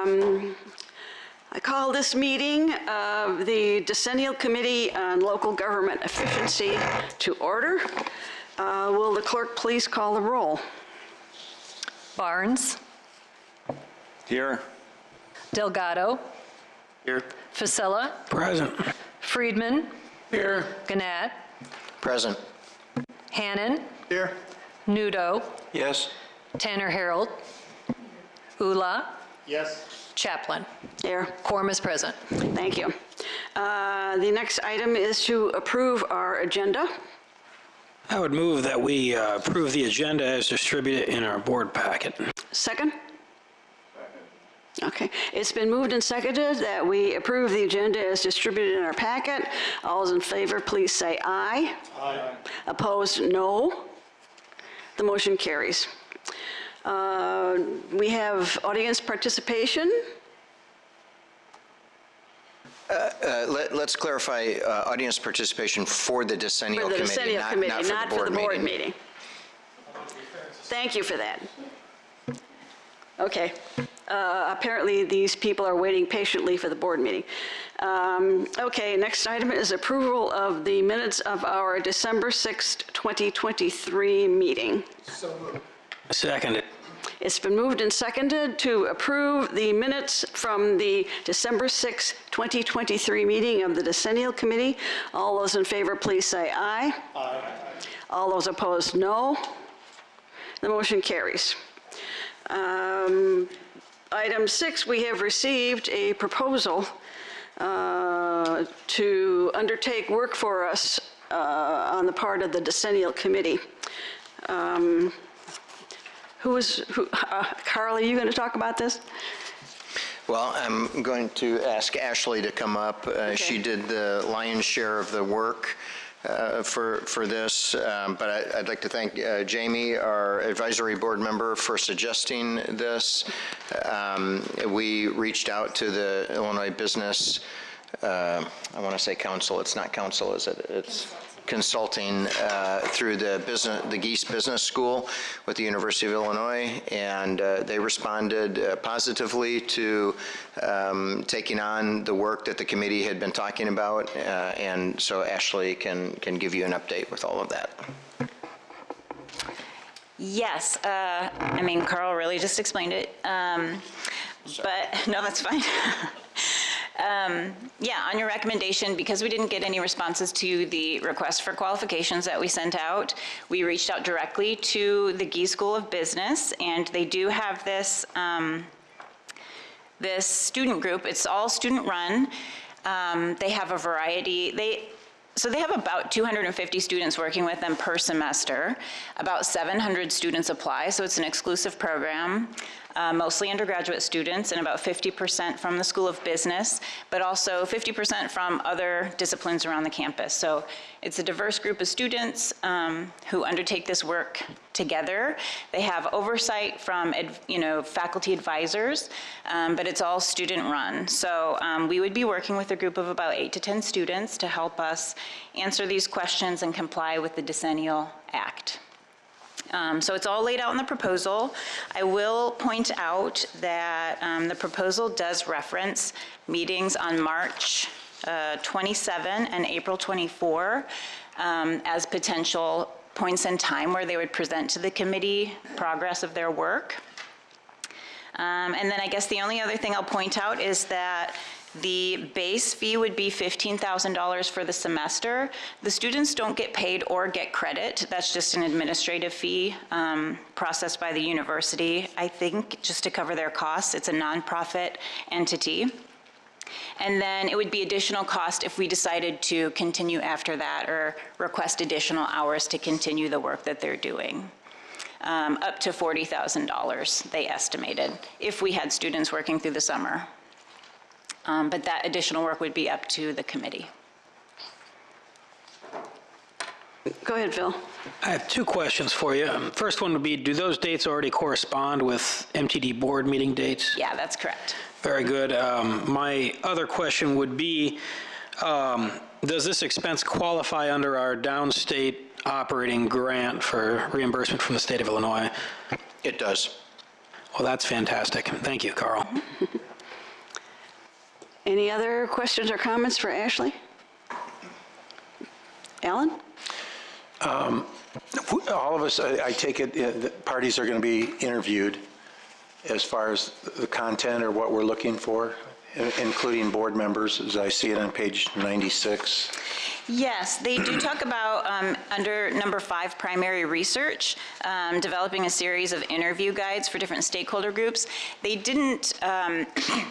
I call this meeting of the Decennial Committee on Local Government Efficiency to order. Will the clerk please call the roll? Barnes. Here. Delgado. Here. Fasella. Present. Friedman. Here. Gannett. Present. Hannon. Here. Nudo. Yes. Tanner Harold. Ula. Yes. Chaplin. Here. Quorum is present. Thank you. The next item is to approve our agenda. I would move that we approve the agenda as distributed in our board packet. Second? Okay. It's been moved and seconded that we approve the agenda as distributed in our packet. All those in favor, please say aye. Aye. Opposed, no. The motion carries. We have audience participation. Let's clarify audience participation for the Decennial For the Committee, Decennial Committee, not for the board meeting. Thank you for that. Okay. Apparently, these people are waiting patiently for the board meeting. Okay, next item is approval of the minutes of our December 6th, 2023 meeting. So moved. Seconded. It's been moved and seconded to approve the minutes from the December 6, 2023 meeting of the Decennial Committee. All those in favor, please say aye. Aye. All those opposed, no. The motion carries. Item 6, we have received a proposal to undertake work for us on the part of the Decennial Committee. Carl, are you going to talk about this? Well, I'm going to ask Ashley to come up. Okay. She did the lion's share of the work for this, but I'd like to thank Jamie, our advisory board member, for suggesting this. We reached out to the Illinois Business, I want to say council. It's not council, is it? It's consulting through the Geese Business School with the University of Illinois, and they responded positively to taking on the work that the committee had been talking about, and so Ashley can give you an update with all of that. Yes, I mean, Carl really just explained it, but no, that's fine. Yeah, on your recommendation, because we didn't get any responses to the request for qualifications that we sent out, we reached out directly to the Geese School of Business, and they do have this, this student group. It's all student run. They have a variety. So they have about 250 students working with them per semester. About 700 students apply, so it's an exclusive program. Mostly undergraduate students, and about 50% from the School of Business, but also 50% from other disciplines around the campus. So it's a diverse group of students who undertake this work together. They have oversight from faculty advisors, but it's all student run. So we would be working with a group of about 8 to 10 students to help us answer these questions and comply with the Decennial Act. So it's all laid out in the proposal. I will point out that the proposal does reference meetings on March 27 and April 24 as potential points in time where they would present to the committee progress of their work. And then I guess the only other thing I'll point out is that the base fee would be $15,000 for the semester. The students don't get paid or get credit. That's just an administrative fee processed by the university, I think, just to cover their costs. It's a nonprofit entity. And then it would be additional cost if we decided to continue after that or request additional hours to continue the work that they're doing. Up to $40,000, they estimated, if we had students working through the summer. But that additional work would be up to the committee. Go ahead, Phil. I have 2 questions for you. First one would be, do those dates already correspond with MTD board meeting dates? Yeah, that's correct. Very good. My other question would be, does this expense qualify under our downstate operating grant for reimbursement from the state of Illinois? It does. Well, that's fantastic. Thank you, Carl. Any other questions or comments for Ashley? Alan? All of us, I take it, the parties are going to be interviewed as far as the content or what we're looking for, including board members, as I see it on page 96. Yes, they do talk about, under number 5, primary research, developing a series of interview guides for different stakeholder groups. They didn't,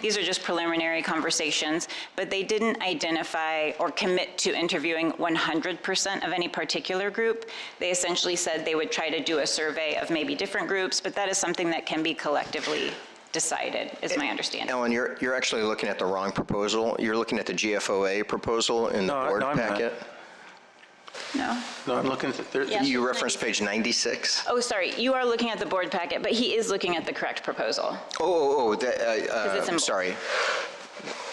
these are just preliminary conversations, but they didn't identify or commit to interviewing 100% of any particular group. They essentially said they would try to do a survey of maybe different groups, but that is something that can be collectively decided, is my understanding. Ellen, you're actually looking at the wrong proposal. You're looking at the GFOA proposal in the board I'm not. packet. No? No, I'm looking at the, Yes. You referenced page 96. Oh, sorry, you are looking at the board packet, but he is looking at the correct proposal. I'm sorry.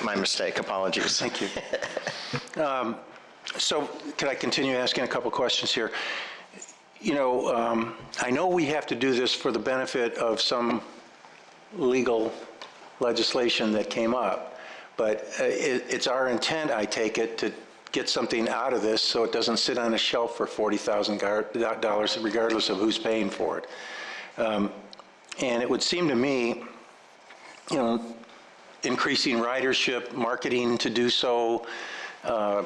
My mistake, apologies. thank you. So could I continue asking a couple questions here? You know, I know we have to do this for the benefit of some legal legislation that came up, but it's our intent, I take it, to get something out of this so it doesn't sit on a shelf for $40,000 regardless of who's paying for it. And it would seem to me, you know, increasing ridership, marketing to do so,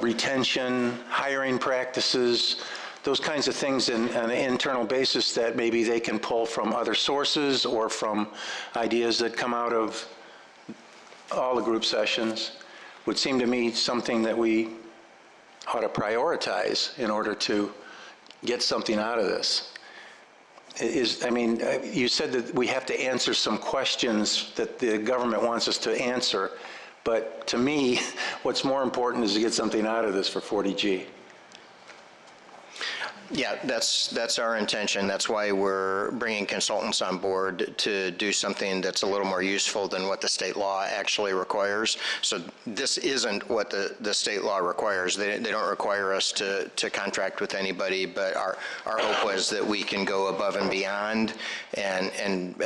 retention, hiring practices, those kinds of things on an internal basis that maybe they can pull from other sources or from ideas that come out of all the group sessions would seem to me something that we ought to prioritize in order to get something out of this. I mean, you said that we have to answer some questions that the government wants us to answer, but to me, what's more important is to get something out of this for 40G. Yeah, that's our intention. That's why we're bringing consultants on board to do something that's a little more useful than what the state law actually requires. So this isn't what the state law requires. They don't require us to contract with anybody, but our hope was that we can go above and beyond and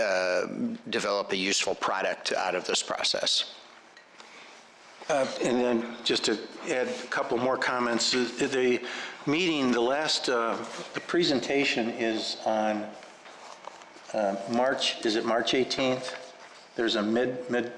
develop a useful product out of this process. And then just to add a couple more comments, the meeting, the presentation is on March 18th? There's a mid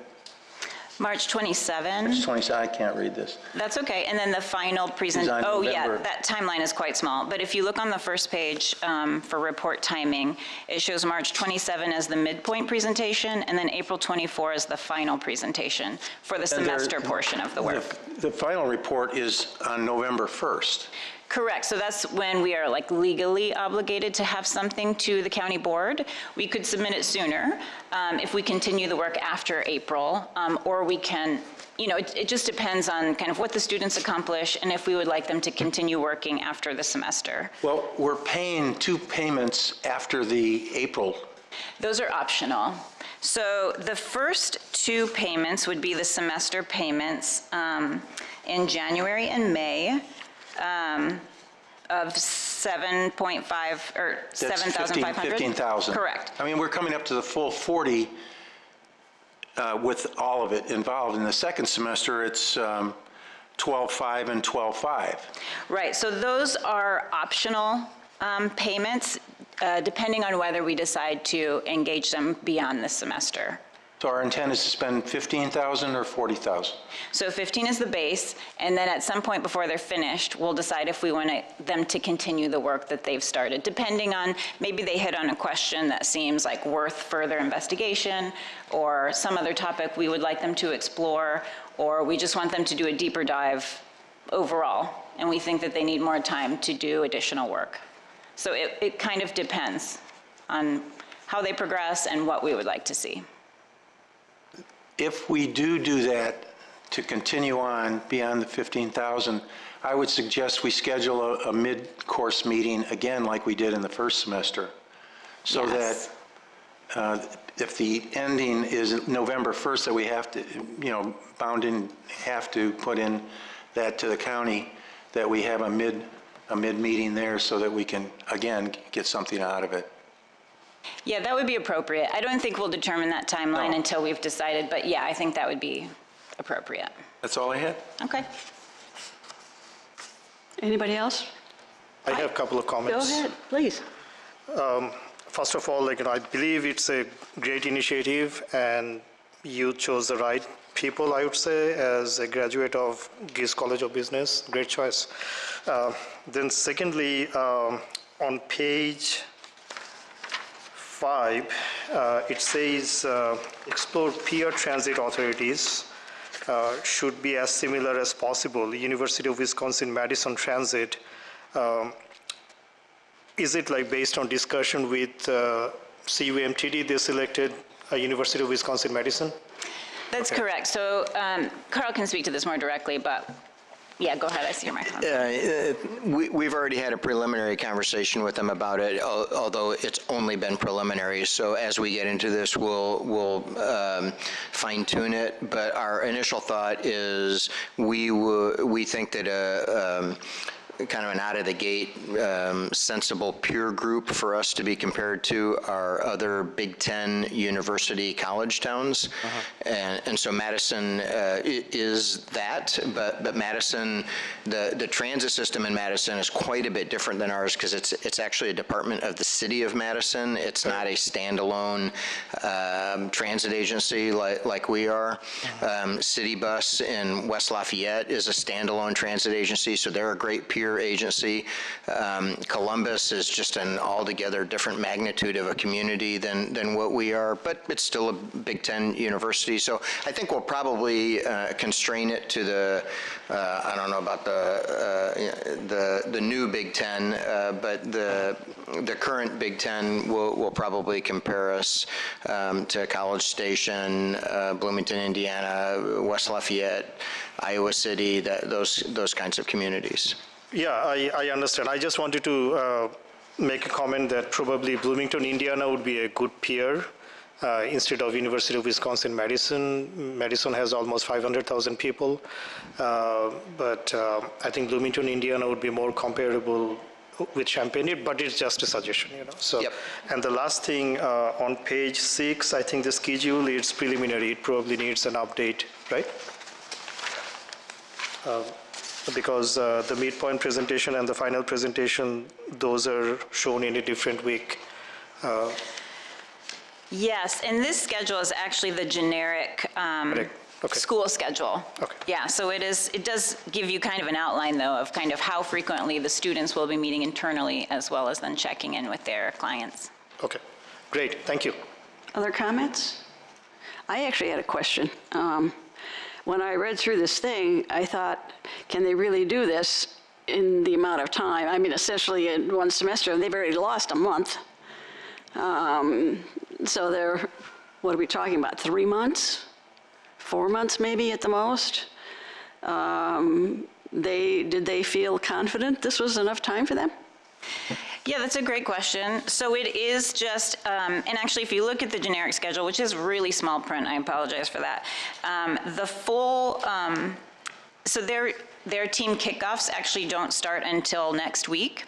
March 27. March 27, I can't read this. That's okay. And then the final on oh yeah, November. that timeline is quite small. But if you look on the first page for report timing, it shows March 27 as the midpoint presentation, and then April 24 as the final presentation for the semester portion of the work. The final report is on November 1st. Correct. So that's when we are like legally obligated to have something to the county board. We could submit it sooner if we continue the work after April, or we can, you know, it just depends on kind of what the students accomplish and if we would like them to continue working after the semester. Well, we're paying 2 payments after the April. Those are optional. So the first 2 payments would be the semester payments in January and May. Of 7.5 or 7,500? 15,000. Correct. I mean, we're coming up to the full 40 with all of it involved. In the second semester, it's 12.5 and 12.5. Right, so those are optional payments depending on whether we decide to engage them beyond this semester. So our intent is to spend 15,000 or 40,000? So 15 is the base, and then at some point before they're finished, we'll decide if we want them to continue the work that they've started, depending on maybe they hit on a question that seems like worth further investigation, or some other topic we would like them to explore, or we just want them to do a deeper dive overall, and we think that they need more time to do additional work. So it kind of depends on how they progress and what we would like to see. If we do that to continue on beyond the 15,000, I would suggest we schedule a mid-course meeting again like we did in the first semester, so Yes. that if the ending is November 1st, that we have to, you know, have to put in that to the county, that we have a mid-meeting there so that we can, again, get something out of it. Yeah, that would be appropriate. I don't think we'll determine that timeline No. until we've decided, but yeah, I think that would be appropriate. That's all I had. Okay. Anybody else? I have a couple of Go comments. ahead, please. First of all, I believe it's a great initiative, and you chose the right people, I would say, as a graduate of Gies College of Business. Great choice. Then secondly, on page 5, it says, explore peer transit authorities should be as similar as possible. University of Wisconsin-Madison Transit, is it based on discussion with CU-MTD, they selected University of Wisconsin-Madison? That's correct. So Carl can speak to this more directly, but yeah, go ahead. I see your microphone. We've already had a preliminary conversation with them about it, although it's only been preliminary. So as we get into this, we'll fine tune it. But our initial thought is we think that kind of an out-of-the-gate sensible peer group for us to be compared to are other Big Ten university college towns. And so Madison is that, but Madison, the transit system in Madison is quite a bit different than ours because it's actually a department of the city of Madison. It's not a standalone transit agency like we are. City Bus in West Lafayette is a standalone transit agency, so they're a great peer agency. Columbus is just an altogether different magnitude of a community than what we are, but it's still a Big Ten university. So I think we'll probably constrain it to the, I don't know about the new Big Ten, but the current Big Ten will probably compare us to College Station, Bloomington, Indiana, West Lafayette, Iowa City, those kinds of communities. Yeah, I understand. I just wanted to make a comment that probably Bloomington, Indiana would be a good peer instead of University of Wisconsin-Madison. Madison has almost 500,000 people, but I think Bloomington, Indiana would be more comparable with Champaign, but it's just a suggestion, So, Yep. And the last thing, on page 6, I think the schedule is preliminary. It probably needs an update, right? Because the midpoint presentation and the final presentation, those are shown in a different week. Yes, and this schedule is actually the generic Okay. school schedule. Okay. Yeah, so it does give you kind of an outline, though, of kind of how frequently the students will be meeting internally, as well as then checking in with their clients. Okay, great, thank you. Other comments? I actually had a question. When I read through this thing, I thought, can they really do this in the amount of time? I mean, essentially in one semester, and they've already lost a month. So they're, what are we talking about, 3 months? 4 months maybe at the most? Did they feel confident this was enough time for them? Yeah, that's a great question. So it is just, and actually if you look at the generic schedule, which is really small print, I apologize for that. The full, so their team kickoffs actually don't start until next week.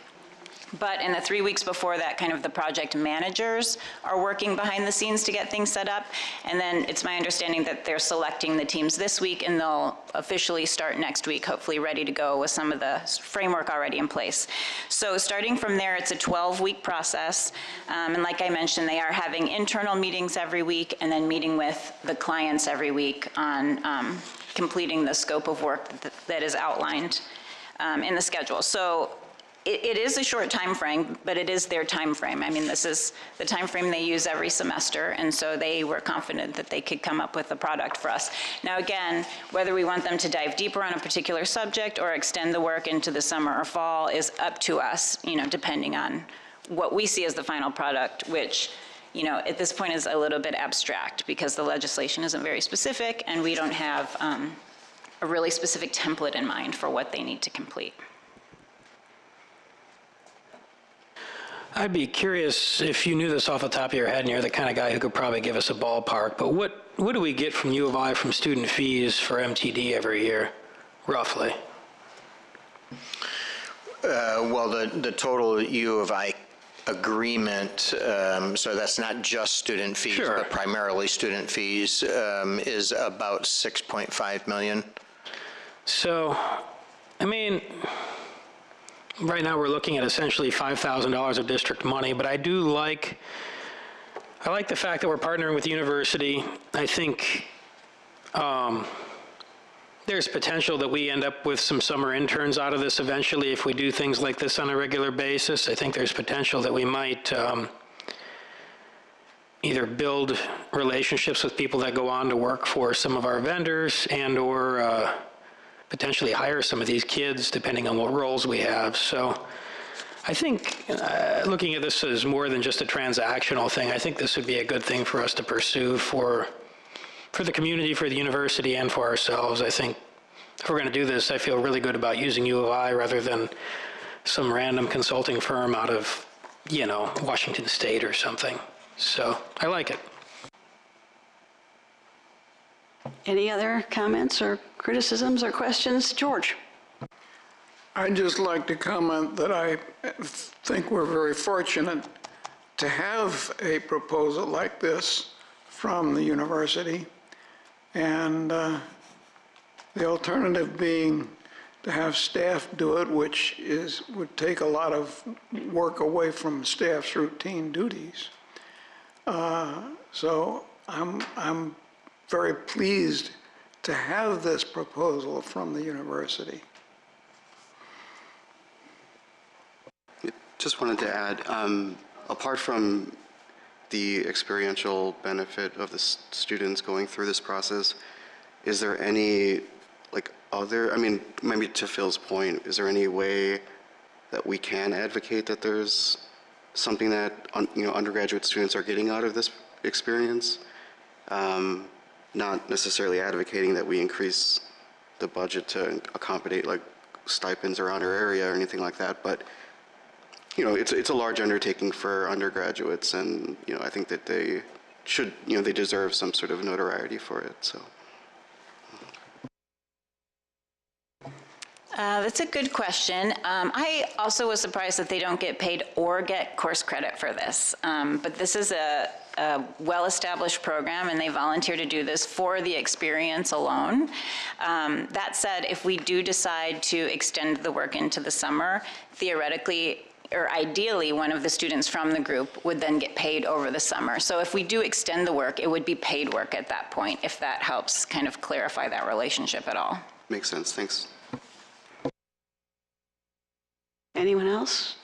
But in the 3 weeks before that, kind of the project managers are working behind the scenes to get things set up. And then it's my understanding that they're selecting the teams this week, and they'll officially start next week, hopefully ready to go with some of the framework already in place. So starting from there, it's a 12-week process. And like I mentioned, they are having internal meetings every week and then meeting with the clients every week on completing the scope of work that is outlined in the schedule. So it is a short time frame, but it is their time frame. I mean, this is the time frame they use every semester, and so they were confident that they could come up with a product for us. Now, again, whether we want them to dive deeper on a particular subject or extend the work into the summer or fall is up to us, depending on what we see as the final product, which, at this point is a little bit abstract because the legislation isn't very specific, and we don't have a really specific template in mind for what they need to complete. I'd be curious if you knew this off the top of your head, and you're the kind of guy who could probably give us a ballpark, but what do we get from U of I from student fees for MTD every year, roughly? Well, the total U of I agreement, so that's not just student fees, Sure. but primarily student fees, is about 6.5 million. So, I mean, right now we're looking at essentially $5,000 of district money, but I like the fact that we're partnering with the university. I think there's potential that we end up with some summer interns out of this eventually if we do things like this on a regular basis. I think there's potential that we might either build relationships with people that go on to work for some of our vendors and or potentially hire some of these kids depending on what roles we have. So I think looking at this as more than just a transactional thing, I think this would be a good thing for us to pursue for the community, for the university, and for ourselves. I think if we're going to do this, I feel really good about using U of I rather than some random consulting firm out of, Washington State or something. So I like it. Any other comments or criticisms or questions? George? I'd just like to comment that I think we're very fortunate to have a proposal like this from the university. And the alternative being to have staff do it, which would take a lot of work away from staff's routine duties. So I'm very pleased to have this proposal from the university. Just wanted to add, apart from the experiential benefit of the students going through this process, is there any, maybe to Phil's point, is there any way that we can advocate that there's something that, undergraduate students are getting out of this experience? Not necessarily advocating that we increase the budget to accommodate stipends around our area or anything like that, but it's a large undertaking for undergraduates, and I think that they should, they deserve some sort of notoriety for it. So. That's a good question. I also was surprised that they don't get paid or get course credit for this. But this is a well-established program, and they volunteer to do this for the experience alone. That said, if we do decide to extend the work into the summer, theoretically, or ideally, one of the students from the group would then get paid over the summer. So if we do extend the work, it would be paid work at that point, if that helps kind of clarify that relationship at all. Makes sense, thanks. Anyone else?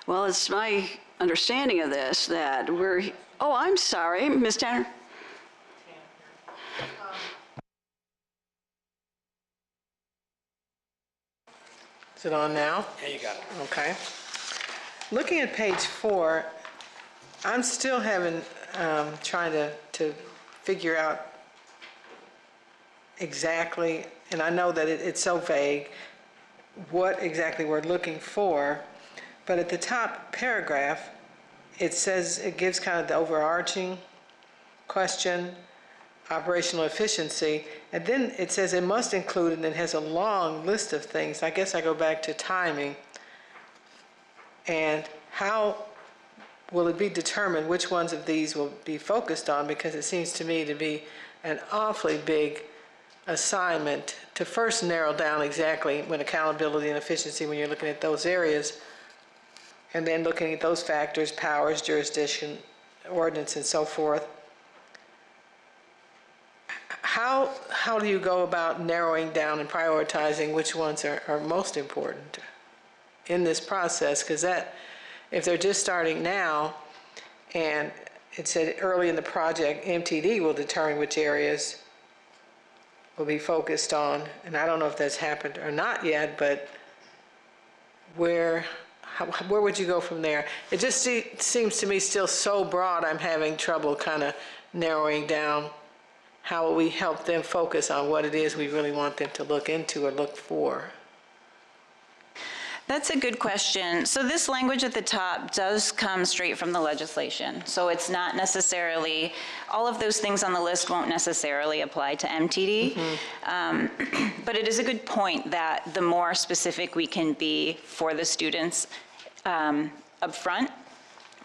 Well, it's my understanding of this that I'm sorry, Ms. Tanner. Is it on now? Yeah, you got it. Okay. Looking at page 4, I'm still trying to figure out exactly, and I know that it's so vague, what exactly we're looking for, but at the top paragraph, it says, it gives kind of the overarching question, operational efficiency, and then it says it must include, and it has a long list of things. I guess I go back to timing, and how will it be determined which ones of these will be focused on, because it seems to me to be an awfully big assignment to first narrow down exactly when accountability and efficiency, when you're looking at those areas, and then looking at those factors, powers, jurisdiction, ordinance, and so forth. How do you go about narrowing down and prioritizing which ones are most important in this process? Because if they're just starting now, and it said early in the project, MTD will determine which areas will be focused on, and I don't know if that's happened or not yet, but where would you go from there? It just seems to me still so broad, I'm having trouble kind of narrowing down how will we help them focus on what it is we really want them to look into or look for. That's a good question. So this language at the top does come straight from the legislation. So it's not necessarily, all of those things on the list won't necessarily apply to MTD. Mm-hmm. But it is a good point that the more specific we can be for the students, upfront,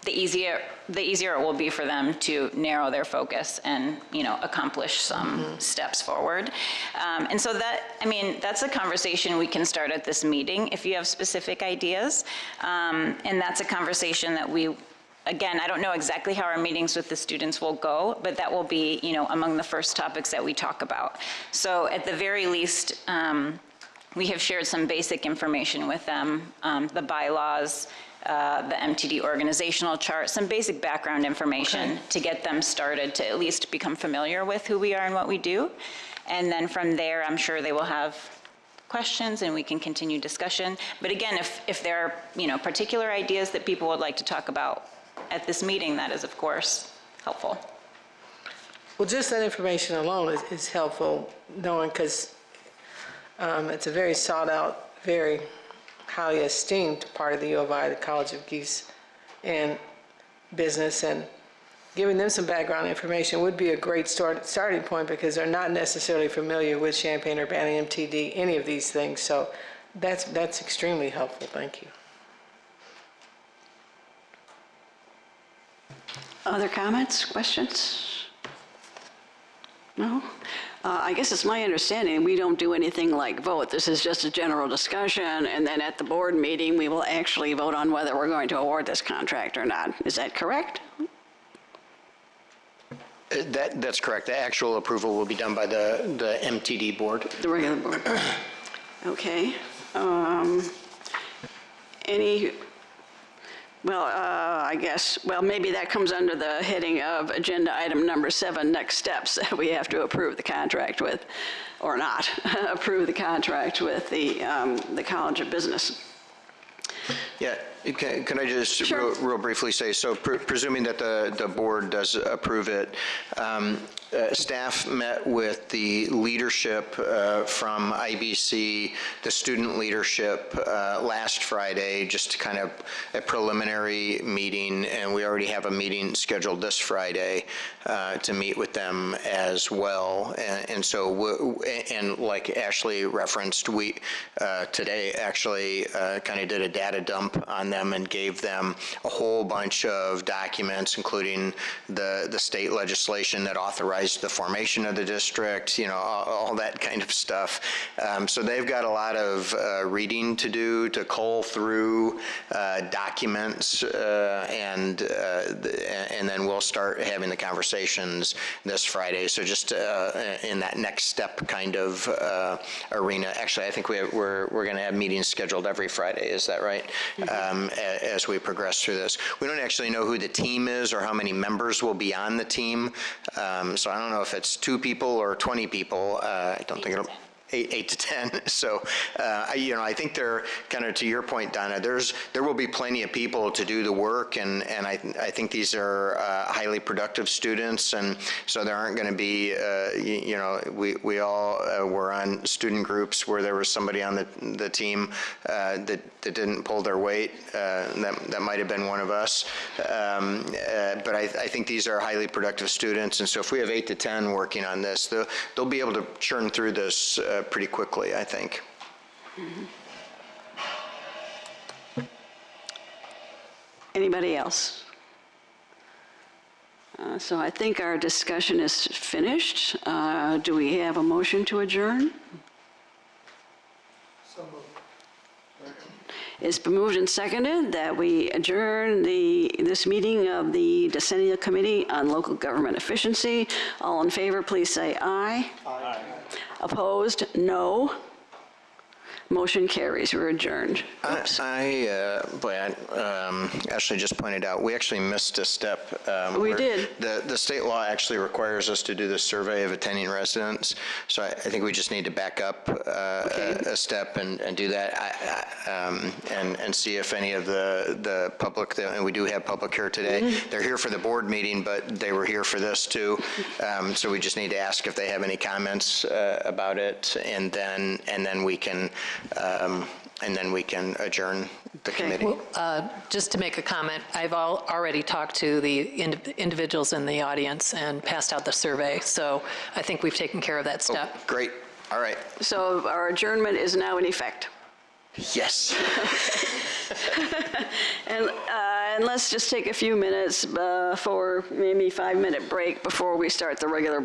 the easier it will be for them to narrow their focus and, accomplish some steps forward. And so that's a conversation we can start at this meeting if you have specific ideas. And that's a conversation that again, I don't know exactly how our meetings with the students will go, but that will be, among the first topics that we talk about. So at the very least, we have shared some basic information with them, the bylaws, the MTD organizational chart, some basic background information to get them started to at least become familiar with who we are and what we do. And then from there, I'm sure they will have questions and we can continue discussion. But again, if there are, particular ideas that people would like to talk about at this meeting, that is, of course, helpful. Well, just that information alone is helpful, knowing, because it's a very sought out, very highly esteemed part of the U of I, the College of Geese and Business, and giving them some background information would be a great starting point, because they're not necessarily familiar with Champaign-Urbana, MTD, any of these things. So that's extremely helpful. Thank you. Other comments, questions? No? I guess it's my understanding we don't do anything like vote. This is just a general discussion, and then at the board meeting, we will actually vote on whether we're going to award this contract or not. Is that correct? That's correct. The actual approval will be done by the MTD board. The regular board. Okay. I guess, maybe that comes under the heading of agenda item number 7, next steps, that we have to approve the contract with, or not, approve the contract with the College of Business. Yeah, can I just real briefly say, so presuming that the board does approve it, staff met with the leadership from IBC, the student leadership last Friday, just kind of a preliminary meeting, and we already have a meeting scheduled this Friday to meet with them as well. And so, and like Ashley referenced, we today actually kind of did a data dump on them and gave them a whole bunch of documents, including the state legislation that authorized the formation of the district, all that kind of stuff. So they've got a lot of reading to do, to cull through documents, and then we'll start having the conversations this Friday. So just in that next step kind of arena. Actually, I think we're going to have meetings scheduled every Friday. Is that right? As we progress through this. We don't actually know who the team is or how many members will be on the team. So I don't know if it's 2 people or 20 people. I don't think it'll... 8 to 10. So, I think they're kind of, to your point, Donna, there will be plenty of people to do the work, and I think these are highly productive students, and so there aren't going to be, we all were on student groups where there was somebody on the team that didn't pull their weight. That might have been one of us. But I think these are highly productive students, and so if we have 8 to 10 working on this, they'll be able to churn through this pretty quickly, I think. Anybody else? So I think our discussion is finished. Do we have a motion to adjourn? So moved. It's been moved and seconded that we adjourn this meeting of the Decennial Committee on Local Government Efficiency. All in favor, please say aye. Aye. Opposed? No. Motion carries. We're adjourned. Ashley just pointed out, we actually missed a step. We did. The state law actually requires us to do the survey of attending residents, so I think we just need to back up a step and do that, and see if any of the public, and we do have public here today, they're here for the board meeting, but they were here for this too, so we just need to ask if they have any comments about it, and then we can adjourn the committee. Well, just to make a comment, I've already talked to the individuals in the audience and passed out the survey, so I think we've taken care of that step. Great. All right. So our adjournment is now in effect. Yes. And let's just take a few minutes for maybe 5-minute break before we start the regular